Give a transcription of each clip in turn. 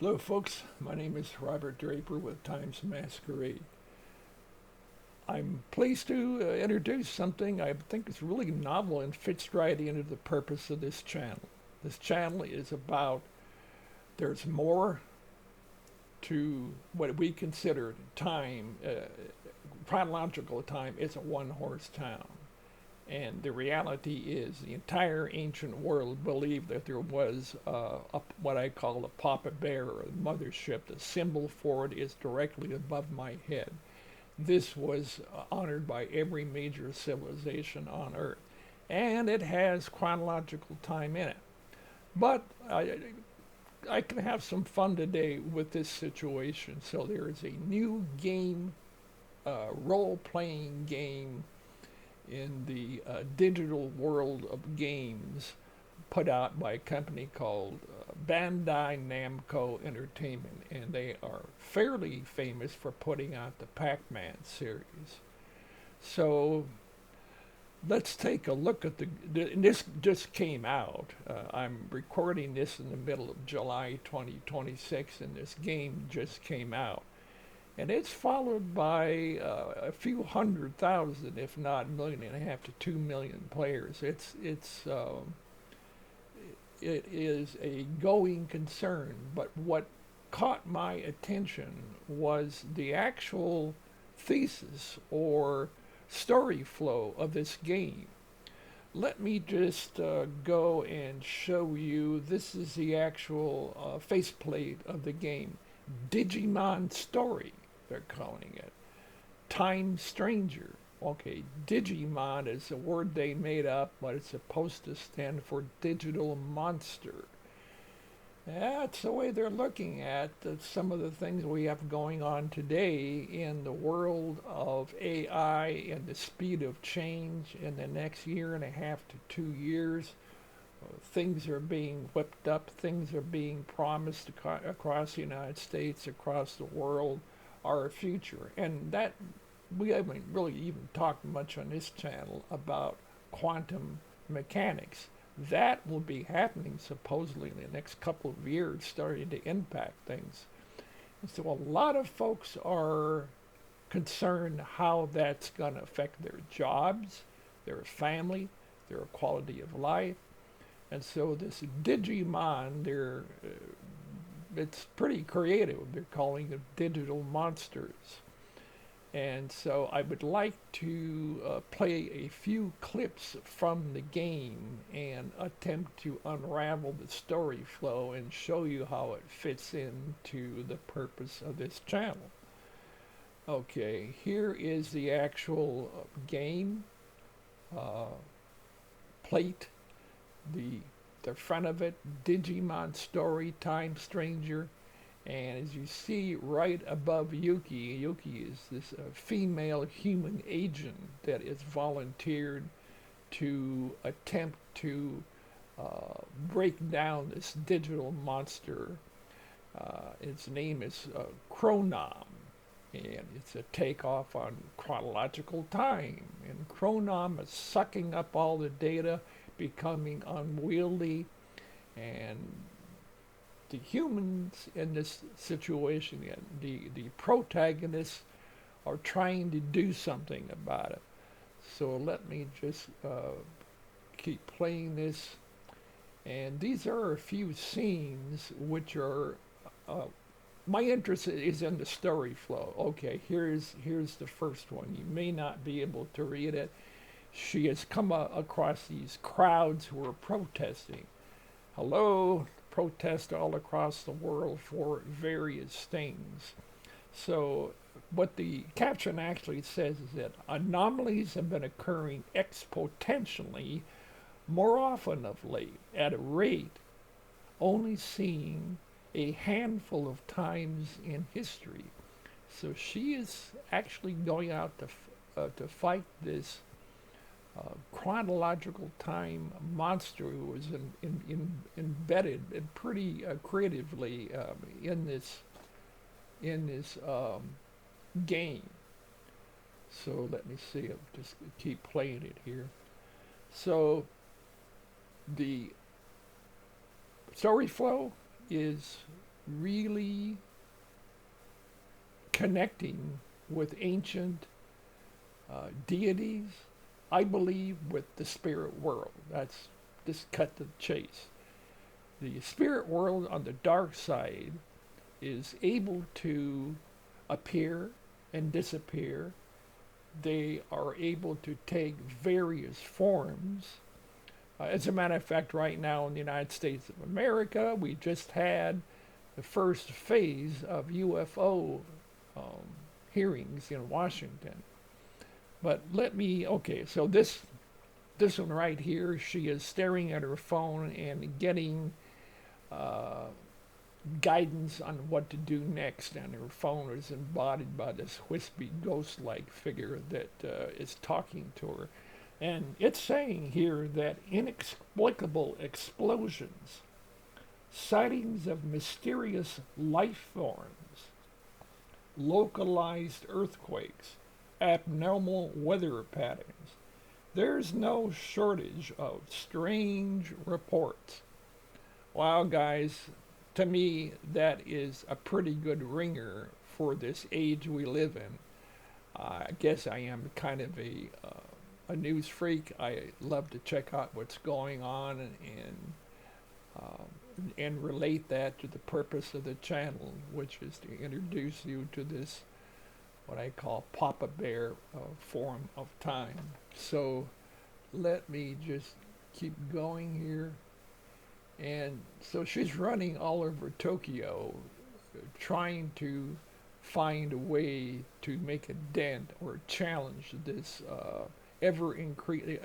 Hello, folks. My name is Robert Draper with Times Masquerade. I'm pleased to introduce something I think is really novel and fits right into the purpose of this channel. This channel is about there's more to what we consider time, chronological time. It's a one-horse town. And the reality is, the entire ancient world believed that there was what I call a Papa Bear or a mothership. The symbol for it is directly above my head. This was honored by every major civilization on Earth. And it has chronological time in it. But I can have some fun today with this situation. So there is a new game, role-playing game in the Digital World of Games put out by a company called Bandai Namco Entertainment, and they are fairly famous for putting out the Pac-Man series. So let's take a look at and this just came out. I'm recording this in the middle of July 2026, and this game just came out. And it's followed by a few 100,000, if not 1.5 to 2 million players. It is a going concern. But what caught my attention was the actual thesis or story flow of this game. Let me just go and show you. This is the actual faceplate of the game. Digimon Story, they're calling it. Time Stranger. Okay, Digimon is a word they made up, but it's supposed to stand for digital monster. That's the way they're looking at some of the things we have going on today in the world of AI and the speed of change in the next 1.5 to 2 years. Things are being whipped up, things are being promised across the United States, across the world, our future. And that, we haven't really even talked much on this channel about quantum mechanics. That will be happening supposedly in the next couple of years, starting to impact things. And so a lot of folks are concerned how that's going to affect their jobs, their family, their quality of life. And so this Digimon, it's pretty creative. They're calling it digital monsters. And so I would like to play a few clips from the game and attempt to unravel the story flow and show you how it fits into the purpose of this channel. Okay, here is the actual game plate. The front of it, Digimon Story, Time Stranger. And as you see right above Yuki, Yuki is this female human agent that is volunteered to attempt to break down this digital monster. Its name is Chronom, and it's a takeoff on chronological time. And Chronom is sucking up all the data, becoming unwieldy, and the humans in this situation, the protagonists, are trying to do something about it. So let me just keep playing this. And these are a few scenes which are, my interest is in the story flow. Okay, here's the first one. You may not be able to read it. She has come across these crowds who are protesting. Hello, protest all across the world for various things. So what the caption actually says is that anomalies have been occurring exponentially more often of late, at a rate only seen a handful of times in history. So she is actually going out to fight this chronological time monster who was embedded and pretty creatively in this game. So let me see. I'll just keep playing it here. So the story flow is really connecting with ancient deities, I believe, with the spirit world. That's just cut to the chase. The spirit world on the dark side is able to appear and disappear. They are able to take various forms. As a matter of fact, right now in the United States of America, we just had the first phase of UFO um, hearings in Washington. But okay, so this one right here, she is staring at her phone and getting uh, guidance on what to do next, and her phone is embodied by this wispy ghost-like figure that is talking to her. And it's saying here that inexplicable explosions, sightings of mysterious life forms, localized earthquakes, abnormal weather patterns. There's no shortage of strange reports. Wow, guys, to me, that is a pretty good ringer for this age we live in. I guess I am kind of a news freak. I love to check out what's going on and relate that to the purpose of the channel, which is to introduce you to this what I call Papa Bear form of time. So let me just keep going here. And so she's running all over Tokyo, trying to find a way to make a dent or challenge this ever increasing.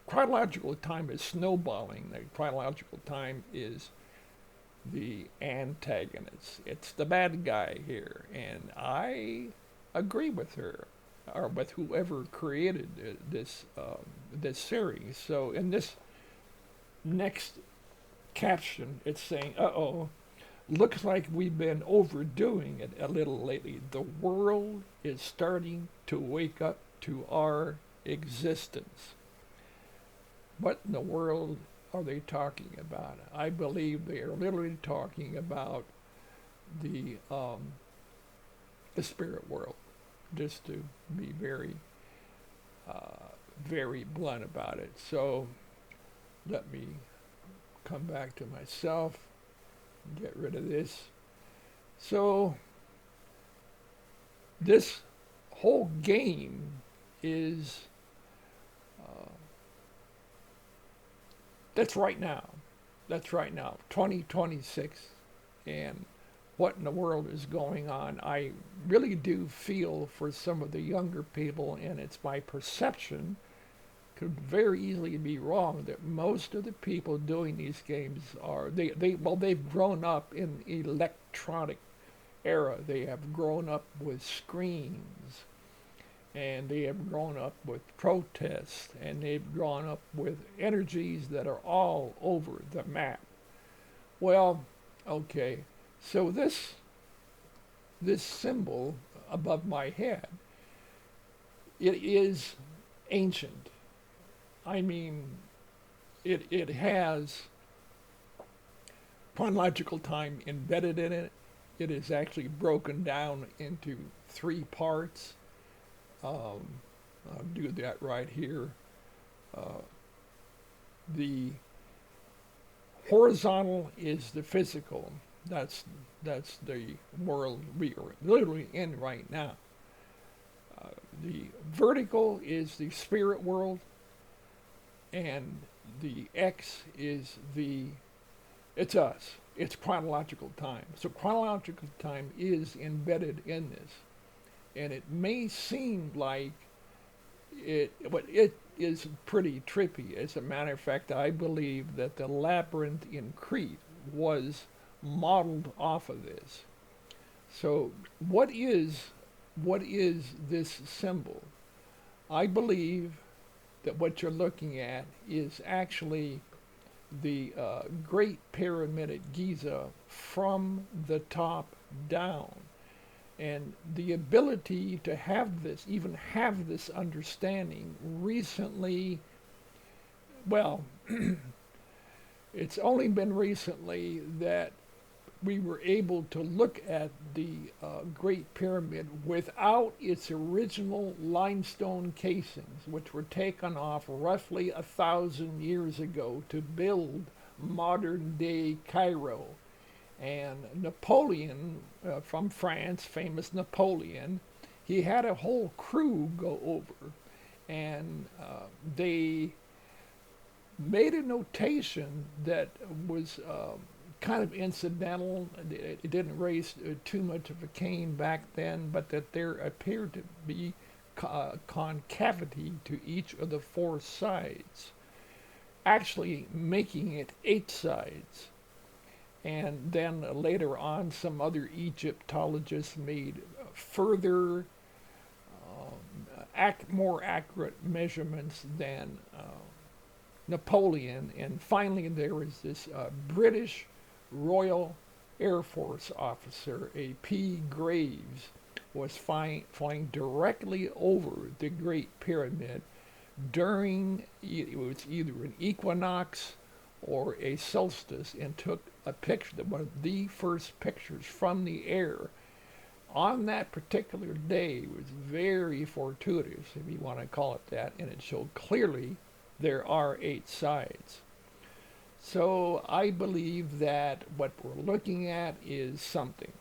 Chronological time is snowballing. The chronological time is the antagonist. It's the bad guy here, and I agree with her, or with whoever created this series. So in this next caption, it's saying, "Uh-oh, looks like we've been overdoing it a little lately. The world is starting to wake up to our existence." What in the world are they talking about? I believe they are literally talking about the spirit world. Just to be very blunt about it. So let me come back to myself, get rid of this. So this whole game is that's right now. That's right now, 2026. And what in the world is going on? I really do feel for some of the younger people, and it's my perception, could very easily be wrong, that most of the people doing these games are, they've grown up in electronic era. They have grown up with screens, and they have grown up with protests, and they've grown up with energies that are all over the map. Well, okay, so this symbol above my head, it is ancient. I mean, it has chronological time embedded in it. It is actually broken down into three parts. I'll do that right here. The horizontal is the physical. That's the world we are literally in right now. The vertical is the spirit world, and the X is it's us. It's chronological time. So chronological time is embedded in this. And it may seem like but it is pretty trippy. As a matter of fact, I believe that the labyrinth in Crete was modeled off of this. So what is this symbol? I believe that what you're looking at is actually the Great Pyramid at Giza from the top down. And the ability to have this, even have this understanding recently, well, It's only been recently that we were able to look at the Great Pyramid without its original limestone casings, which were taken off roughly 1,000 years ago to build modern day Cairo. And Napoleon, from France, famous Napoleon, he had a whole crew go over, and they made a notation that was kind of incidental. It didn't raise too much of a cane back then, but that there appeared to be concavity to each of the four sides, actually making it 8 sides. And then later on, some other Egyptologists made further, more accurate measurements than Napoleon. And finally, there was this British Royal Air Force officer, a P. Graves, was flying directly over the Great Pyramid during, it was either an equinox or a solstice, and took a picture that was the first pictures from the air on that particular day. It was very fortuitous, if you want to call it that, and it showed clearly there are 8 sides. So I believe that what we're looking at is something.